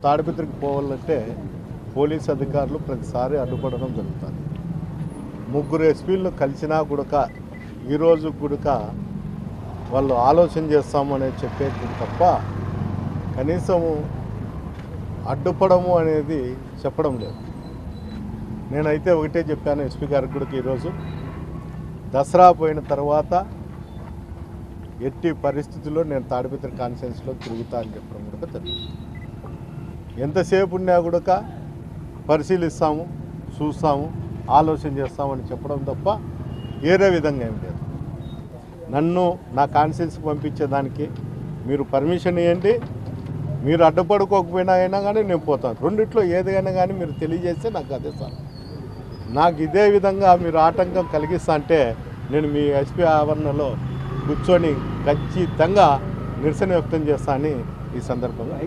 తాడిపత్రికి పోవాలంటే పోలీస్ అధికారులు ప్రతిసారి అడ్డుపడడం జరుగుతుంది. 3 ఎస్పీలను కలిసినా కూడా ఈరోజు కూడా వాళ్ళు ఆలోచన చేస్తామని చెప్పేది తప్ప కనీసము అడ్డుపడము అనేది చెప్పడం లేదు. నేనైతే ఒకటే చెప్పాను ఎస్పీ గారికి కూడా ఈరోజు, దసరా పోయిన తర్వాత ఎట్టి పరిస్థితుల్లో నేను తాడిపత్రి కాన్ఫరెన్స్లో తిరుగుతా అని చెప్పడం కూడా జరిగింది. ఎంతసేపు ఉన్నా కూడా పరిశీలిస్తాము, చూస్తాము, ఆలోచన చేస్తామని చెప్పడం తప్ప వేరే విధంగా ఏం లేదు. నన్ను నా కాన్ఫరెన్స్కి పంపించేదానికి మీరు పర్మిషన్ ఇవ్వండి, మీరు అడ్డుపడుకోకపోయినా అయినా కానీ నేను పోతాను. రెండిట్లో ఏదైనా కానీ మీరు తెలియజేస్తే నాకు అదే సార్. నాకు ఇదే విధంగా మీరు ఆటంకం కలిగిస్తా అంటే నేను మీ ఎస్పీ ఆవరణలో కూర్చొని ఖచ్చితంగా నిరసన వ్యక్తం చేస్తానని ఈ సందర్భంగా